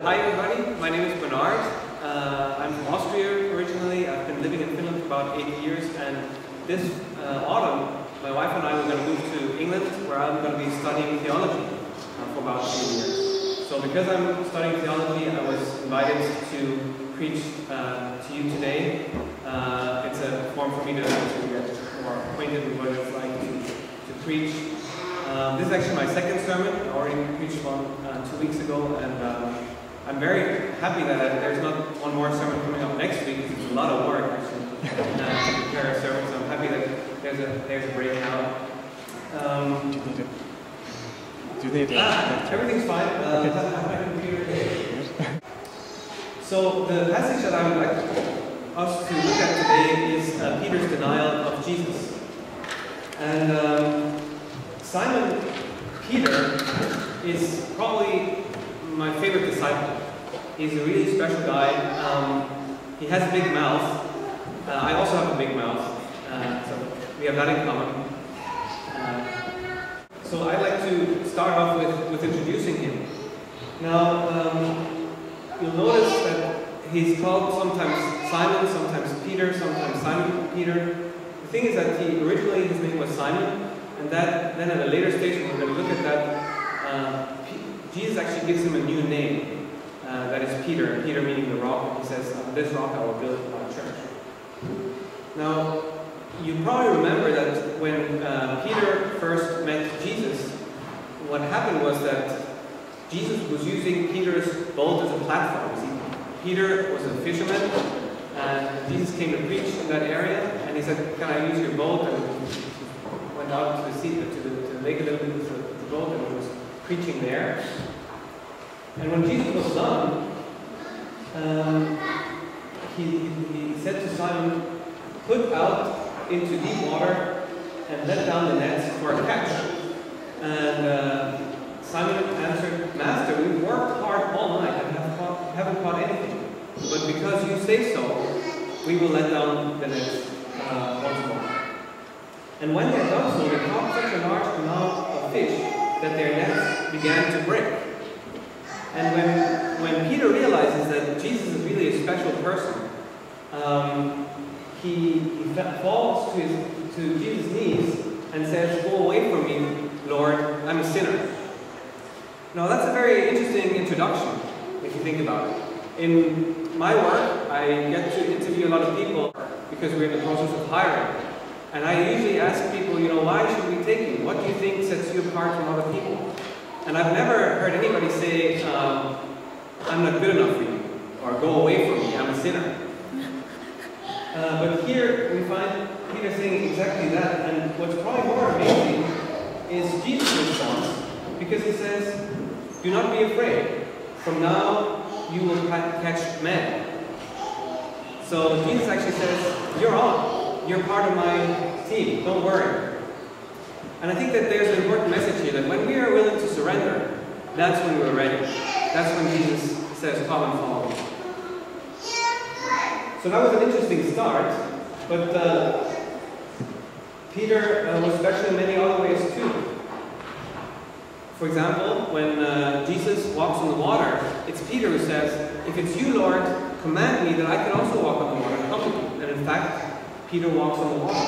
Hi everybody, my name is Bernard. I'm from Austria originally. I've been living in Finland for about 8 years, and this autumn my wife and I were going to move to England, where I'm going to be studying theology for about 2 years. So because I'm studying theology, I was invited to preach to you today. It's a form for me to get more acquainted with what it's like to preach. This is actually my second sermon. I already preached one 2 weeks ago, and I'm very happy that there's not one more sermon coming up next week, because it's a lot of work actually to prepare a sermon. So I'm happy that there's a break now. Everything's fine. My computer. So the passage that I would like us to look at today is Peter's denial of Jesus. And Simon Peter is probably my favorite disciple. He's a really special guy. He has a big mouth. I also have a big mouth, so we have that in common. So I'd like to start off with introducing him. Now, you'll notice that he's called sometimes Simon, sometimes Peter, sometimes Simon Peter. The thing is that originally his name was Simon, and that then at a later stage, when we're going to look at that, Jesus actually gives him a new name, that is Peter. Peter meaning the rock. He says, "On this rock I will build my church." Now, you probably remember that when Peter first met Jesus, what happened was that Jesus was using Peter's boat as a platform. See, Peter was a fisherman, and Jesus came to preach in that area, and he said, "Can I use your boat?" And he went out to the sea, to the lake a little bit with the boat, and he was preaching there. And when Jesus was done, he said to Simon, "Put out into deep water and let down the nets for a catch." And Simon answered, "Master, we've worked hard all night and haven't caught anything. But because you say so, we will let down the nets once more." And when they had done so, they caught such a large amount of fish that their nets began to break. And when Peter realizes that Jesus is really a special person, he falls to Jesus' knees and says, "Go away from me, Lord, I'm a sinner." Now that's a very interesting introduction, if you think about it. In my work, I get to interview a lot of people because we're in the process of hiring. And I usually ask people, why should we take you? What do you think sets you apart from other people? And I've never heard anybody say, "I'm not good enough for you," or "Go away from me, I'm a sinner." But here we find Peter saying exactly that. And what's probably more amazing is Jesus' response, because he says, "Do not be afraid. From now you will catch men." So Jesus actually says, "You're on. You're part of my team. Don't worry." And I think that there's an important message here, that when we are willing to surrender, that's when we're ready. That's when Jesus says, "Come and follow me." So that was an interesting start, but Peter was special in many other ways too. For example, when Jesus walks on the water, it's Peter who says, "If it's you, Lord, command me that I can also walk on the water. Come with me." And in fact, Peter walks on the water.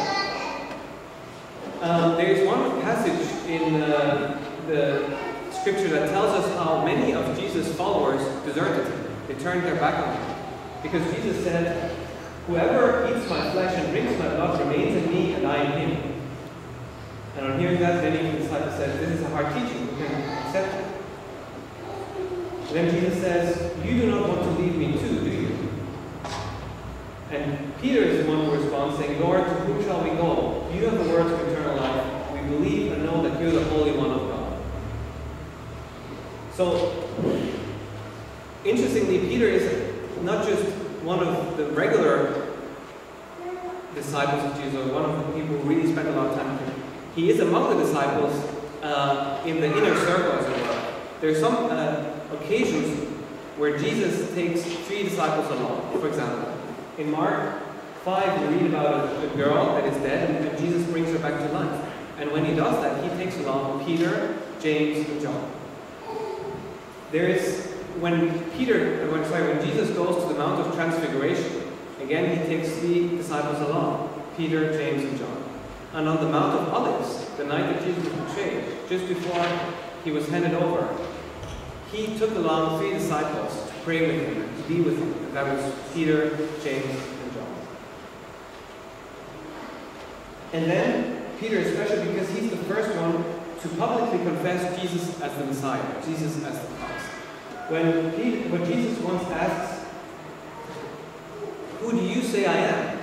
There is one passage in the scripture that tells us how many of Jesus' followers deserted him. They turned their back on him. Because Jesus said, "Whoever eats my flesh and drinks my blood remains in me and I in him." And on hearing that, many of the disciples said, "This is a hard teaching, we can accept it." And then Jesus says, "You do not want to leave me too, do you?" And Peter is the one who responds saying, "Lord, to whom shall we go? You have the words of eternal life. We believe and know that you're the Holy One of God." So, interestingly, Peter is not just one of the regular disciples of Jesus, or one of the people who really spent a lot of time with him. He is among the disciples in the inner circle, as it were. There are some occasions where Jesus takes 3 disciples along. For example, in Mark 5, we read about a girl that is dead, and Jesus brings her back to life. And when he does that, he takes along Peter, James, and John. There is when Jesus goes to the Mount of Transfiguration, again he takes 3 disciples along, Peter, James, and John. And on the Mount of Olives, the night that Jesus was betrayed, just before he was handed over, he took along 3 disciples to pray with him, to be with him. And that was Peter, James, and John. And then Peter is special because he's the first one to publicly confess Jesus as the Messiah, Jesus as the Christ. When Jesus once asks, "Who do you say I am?"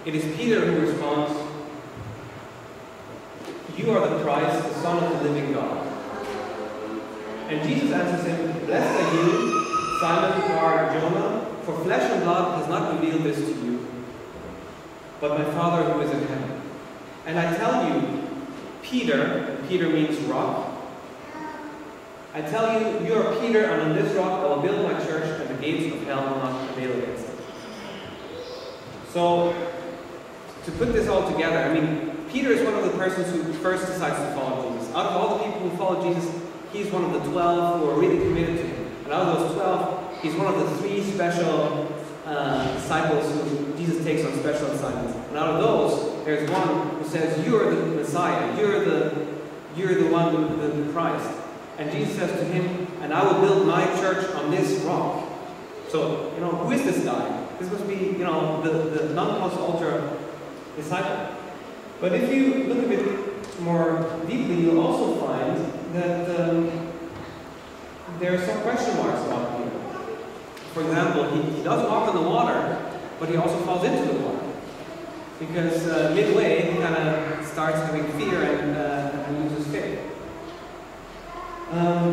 it is Peter who responds, "You are the Christ, the Son of the living God." And Jesus answers him, "Blessed are you, Simon Bar-Jonah, for flesh and blood has not revealed this to you, but my Father who is in heaven. And I tell you, Peter," and Peter means rock, "I tell you, you are Peter, and on this rock I will build my church, and the gates of hell will not prevail against it." So, to put this all together, I mean, Peter is one of the persons who first decides to follow Jesus. Out of all the people who follow Jesus, he's one of the 12 who are really committed to him. And out of those 12, he's one of the 3 special disciples who Jesus takes on special assignments. And out of those, there's one who says, "You are the Messiah. You're the one, the Christ." And Jesus says to him, "And I will build my church on this rock." So, who is this guy? This must be, the non-plus-ultra disciple. But if you look a bit more deeply, you'll also find that there are some question marks about Peter. For example, he does walk on the water, but he also falls into the water. Because midway, he kind of starts having fear and loses faith.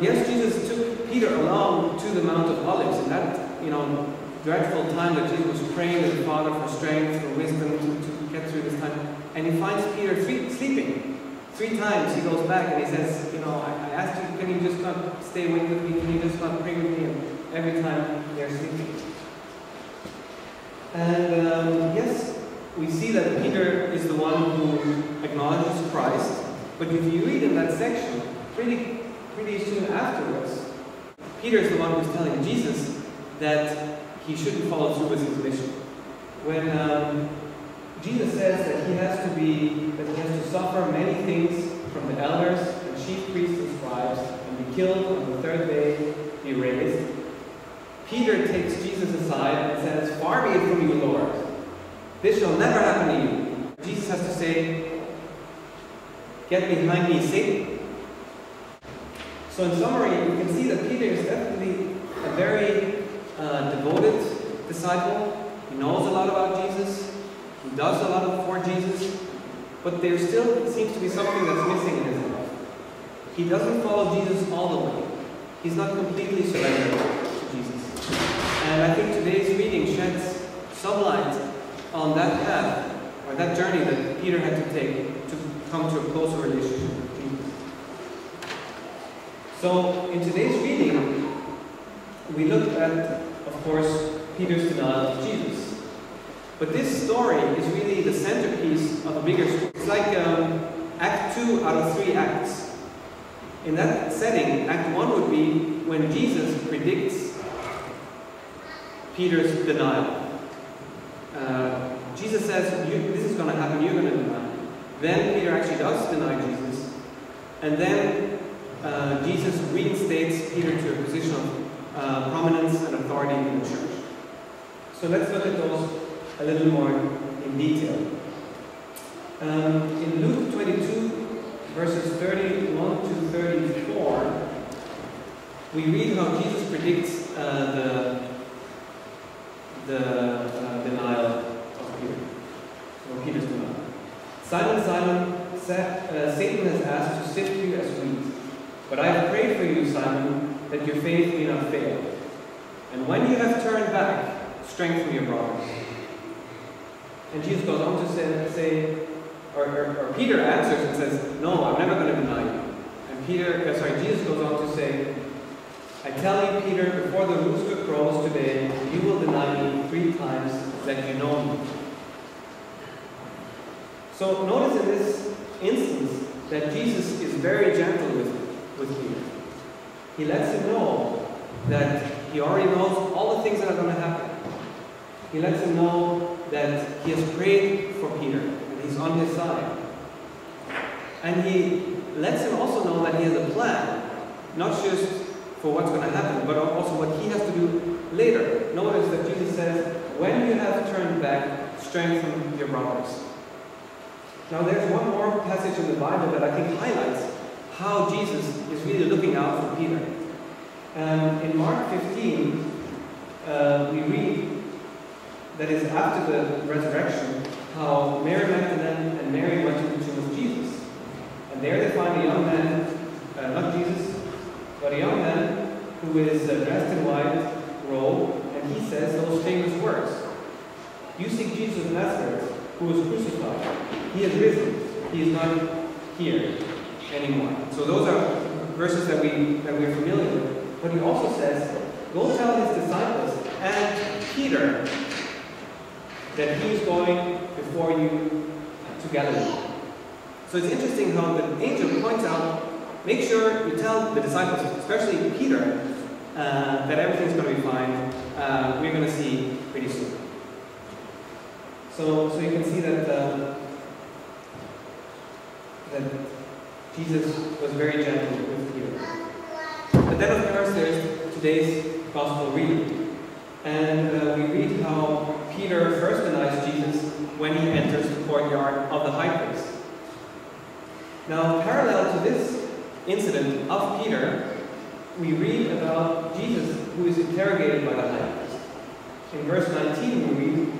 Yes, Jesus took Peter along to the Mount of Olives, and that, dreadful time that Jesus was praying to the Father for strength, for wisdom to get through this time. And he finds Peter sleeping. 3 times he goes back and he says, I asked you, can you just not stay awake with me? Can you just not pray with me? And every time they're sleeping. And yes, we see that Peter is the one who acknowledges Christ. But if you read in that section, pretty soon afterwards, Peter is the one who's telling Jesus that he shouldn't follow through with his mission. When Jesus says that he has to suffer many things from the elders and chief priests and scribes and be killed on the 3rd day, be raised, Peter takes Jesus aside and says, "Far be it from you, Lord. This shall never happen to you." Jesus has to say, "Get behind me, Satan." So in summary, you can see that Peter is definitely a very devoted disciple. He knows a lot about Jesus. He does a lot for Jesus. But there still seems to be something that's missing in his life. He doesn't follow Jesus all the way. He's not completely surrendered to Jesus. And I think today's reading sheds some light on that path, or that journey that Peter had to take to come to a closer relationship with Jesus. So, in today's reading, we looked at, of course, Peter's denial of Jesus. But this story is really the centerpiece of a bigger story. It's like Act 2 out of 3 acts. In that setting, Act 1 would be when Jesus predicts Peter's denial. Jesus says, this is going to happen, you're going to deny. Then Peter actually does deny Jesus. And then Jesus reinstates Peter to a position of prominence and authority in the church. So let's look at those a little more in detail. In Luke 22, verses 31 to 34, we read how Jesus predicts the denial of Peter, or Peter's denial. "Simon, Simon, Satan has asked to sift you as wheat, but I have prayed for you, Simon, that your faith may not fail. And when you have turned back, strengthen your brothers." And Jesus goes on to say, or Peter answers and says, "No, I'm never going to deny you." And Jesus goes on to say, "I tell you, Peter, before the rooster crows today, you will deny me 3 times that you know me." So notice in this instance that Jesus is very gentle with Peter. He lets him know that he already knows all the things that are going to happen. He lets him know that he has prayed for Peter, and he's on his side. And he lets him also know that he has a plan, not just for what's going to happen, but also what he has to do later. Notice that Jesus says, when you have turned back, strengthen your brothers. Now there's one more passage in the Bible that I think highlights how Jesus is really looking out for Peter. In Mark 15, we read that is after the resurrection, how Mary Magdalene and Mary went to the tomb of Jesus. And there they find a young man, not Jesus, but a young man who is dressed in white robe, and he says those famous words. You seek Jesus of Nazareth, who was crucified. He is risen. He is not here anymore. So those are verses that we're familiar with. But he also says, go tell his disciples and Peter that he is going before you to Galilee. So it's interesting how the angel points out, make sure you tell the disciples, especially Peter, that everything's going to be fine. We're going to see pretty soon. So you can see that that Jesus was very gentle with Peter. But then, of course, there's today's gospel reading. And we read how Peter first denies Jesus when he enters the courtyard of the high priest. Now, parallel to this incident of Peter, we read about Jesus who is interrogated by the high priest. In verse 19 we read,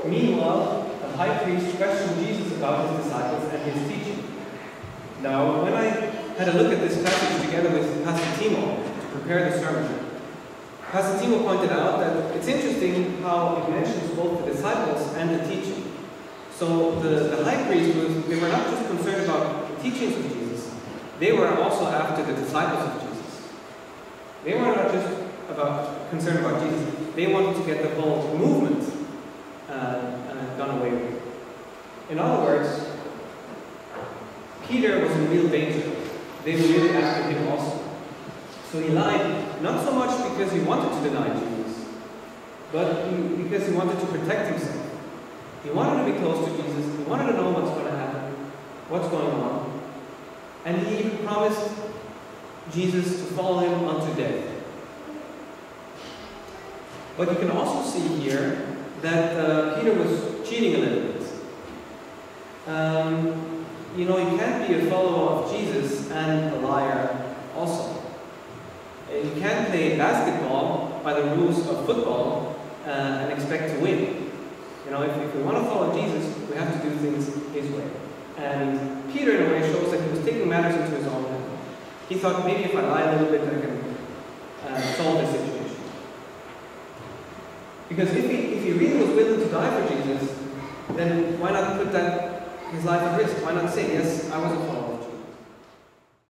meanwhile, the high priest questioned Jesus about his disciples and his teaching. Now, when I had a look at this passage together with Pastor Timo to prepare the sermon, Pastor Timo pointed out that it's interesting how it mentions both the disciples and the teaching. So the high priest they were not just concerned about the teachings of Jesus, they were also after the disciples of Jesus. They were not just concerned about Jesus, they wanted to get the whole movement done away with. In other words, Peter was in real danger. They were really after him also. So he lied, not so much because he wanted to deny Jesus, but because he wanted to protect himself. He wanted to be close to Jesus. He wanted to know what's going to happen, what's going on. And he even promised Jesus to follow him unto death. But you can also see here that Peter was cheating a little bit. You can't be a follower of Jesus and a liar also. You can't play basketball by the rules of football and expect to win. If we want to follow Jesus, we have to do things his way. And Peter, in a way, shows that he was taking matters into his own hand. He thought, maybe if I lie a little bit, I can solve the situation. Because if he really was willing to die for Jesus, then why not put his life at risk? Why not say, yes, I was a follower